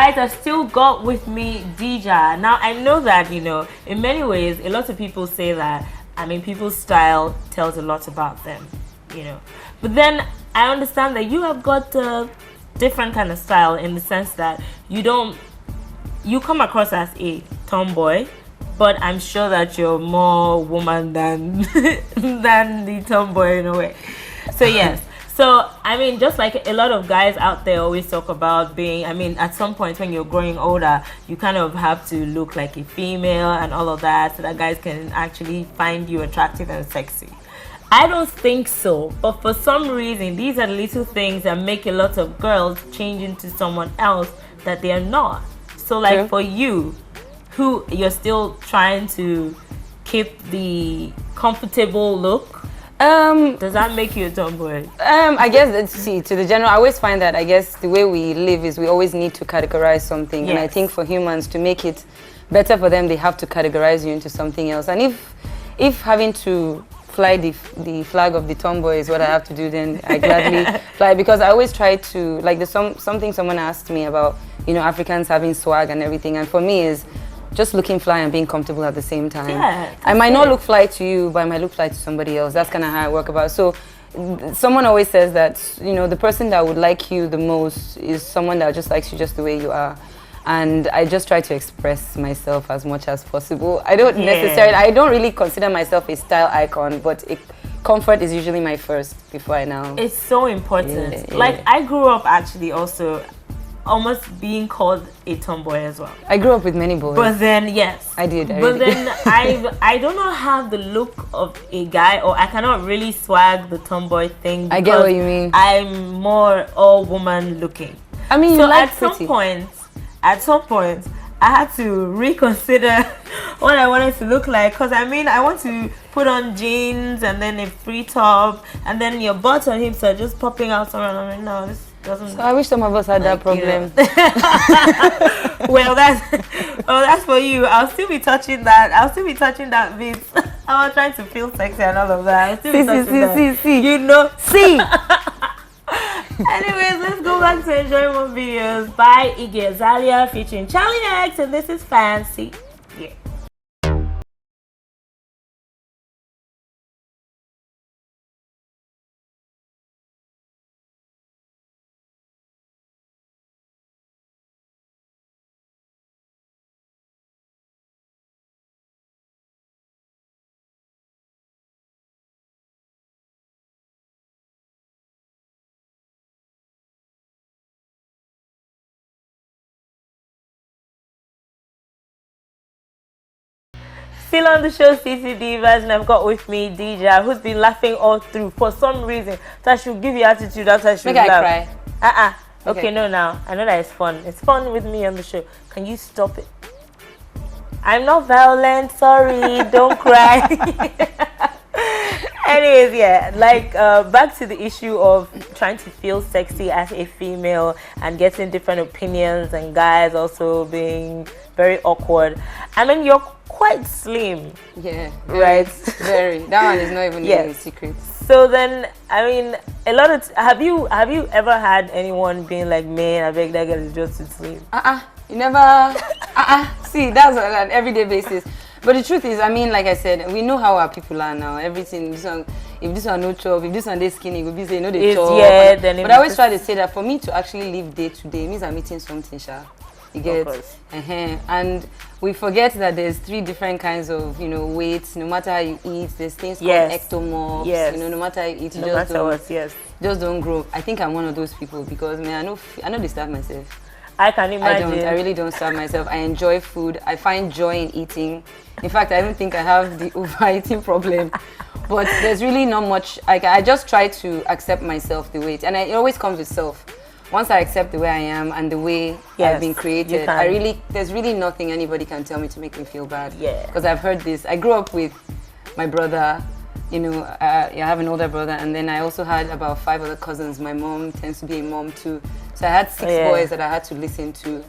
guys, I still got with me Dija. Now, I know that, in many ways, a lot of people say that, people's style tells a lot about them, But then I understand that you have got a different kind of style in the sense that you come across as a tomboy, but I'm sure that you're more woman than the tomboy in a way. So yes. So, just like a lot of guys out there always talk about being, at some point when you're growing older, you kind of have to look like a female and all of that so that guys can actually find you attractive and sexy. I don't think so, but for some reason, these are little things that make a lot of girls change into someone else that they are not. So, like for you, who you're still trying to keep the comfortable look, does that make you a tomboy? I guess, to the general, I always find that, I guess, the way we live is we always need to categorize something. Yes. And I think for humans, to make it better for them, they have to categorize you into something else. And if having to fly the flag of the tomboy is what I have to do, then I gladly fly. Because I always try to, like, there's something someone asked me about, Africans having swag and everything. And for me is just looking fly and being comfortable at the same time. Yeah, I might not look fly to you, but I might look fly to somebody else. That's kind of how I work about it. So someone always says that, the person that would like you the most is someone that just likes you just the way you are. And I just try to express myself as much as possible. I don't really consider myself a style icon, but comfort is usually my first before I now. It's so important. Yeah. Like, I grew up actually also almost being called a tomboy as well. I grew up with many boys. But then, yes. I did. Then I do not have the look of a guy, or I cannot really swag the tomboy thing. I get what you mean. I'm more all woman looking. So you like at some point, I had to reconsider what I wanted to look like. Because I want to put on jeans and then a free top, and then your butt and hips are just popping out somewhere. No, this doesn't. So I wish some of us had that problem. Well, that's for you. I'll still be touching that bit. I'm trying to feel sexy and all of that. I'll still be touching that. See. Anyways, let's go back to enjoy more videos by Iggy Azalea featuring Charlie X, and this is Fancy. Yeah. Still on the show, City Divas, and I've got with me Dija, who's been laughing all through for some reason. So I should give you attitude after I should laugh. Cry. Okay, no, now I know that it's fun. It's fun with me on the show. Can you stop it? I'm not violent. Sorry, don't cry. Anyways, back to the issue of trying to feel sexy as a female and getting different opinions, and guys also being very awkward. You're quite slim. Yeah. Right? Very. That one is not even a secret. So then, have you ever had anyone being like, man, I beg that girl is just too slim? You never. See, that's on an everyday basis. But the truth is, like I said, we know how our people are now. Everything, if this one no chop, if this one they skinny, we'll be saying no they chop. Yeah, but I always try to say that for me to actually live day to day, it means I'm eating something, You get? And we forget that there's 3 different kinds of, weights. No matter how you eat, there's things called ectomorphs. Yes. No matter how you eat, just don't grow. I think I'm one of those people because, man, I know they starve myself. I can imagine. I really don't starve myself. I enjoy food. I find joy in eating. In fact, I don't think I have the overeating problem. But there's really not much. I just try to accept myself the way it always comes with self. Once I accept the way I am and the way I've been created, there's really nothing anybody can tell me to make me feel bad. Yeah. Because I've heard this. I grew up with my brother. I have an older brother, and then I also had about 5 other cousins. My mom tends to be a mom too. So I had 6 boys that I had to listen to.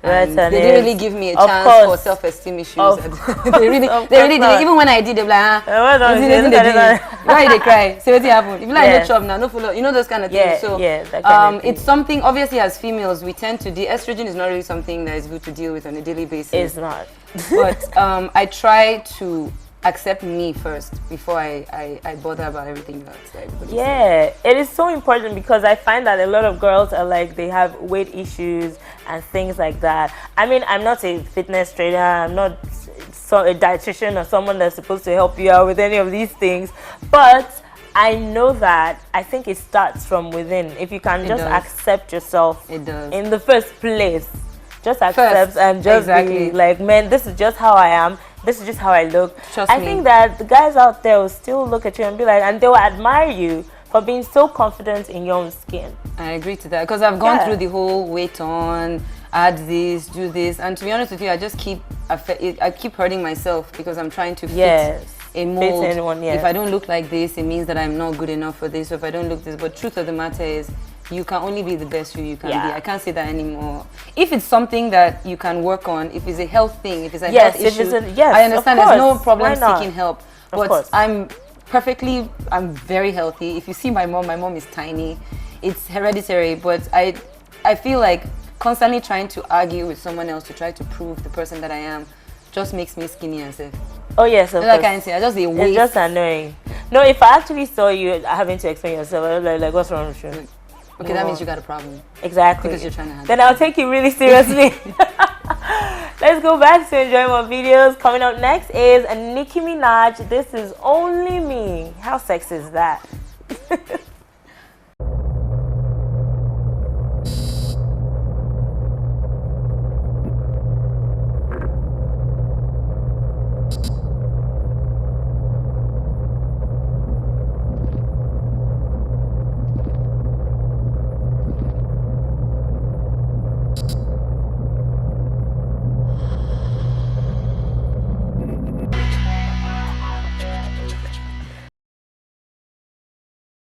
And they didn't really give me a chance for self-esteem issues. they really did. Even when I did, they're like, why they cry? Say what happened? If you like no chop now, no follow, you know, those kind of things. So it's something, obviously as females, we tend to estrogen is not really something that is good to deal with on a daily basis. It's not. But I try to accept me first before I bother about everything else. It is so important, because I find that a lot of girls are like, they have weight issues and things like that. I mean, I'm not a fitness trainer, I'm not a dietitian or someone that's supposed to help you out with any of these things, but I know that I think it starts from within. If you can just accept yourself in the first place, just accept and just be like, man, this is just how I am. This is just how I look. I think that the guys out there will still look at you and be like, and they will admire you for being so confident in your own skin. I agree to that, because I've gone through the whole weight on, add this, do this, and to be honest with you, I keep hurting myself because I'm trying to fit a mold. If I don't look like this, it means that I'm not good enough for this. Or if I don't look this, but truth of the matter is, you can only be the best who you can be. I can't say that anymore. If it's something that you can work on, if it's a health thing, if it's a health issue, I understand. There's no problem seeking help. But I'm very healthy. If you see my mom is tiny. It's hereditary, but I feel like constantly trying to argue with someone else to try to prove the person that I am just makes me skinny and safe. Oh yes, of course. I can't say. It's just annoying. No, if I actually saw you having to explain yourself, I was like, what's wrong with you? Okay, that means you got a problem. Exactly. Because you're trying to handle Then I'll take you really seriously. Let's go back to enjoy more videos. Coming up next is Nicki Minaj. This is Only Me. How sexy is that?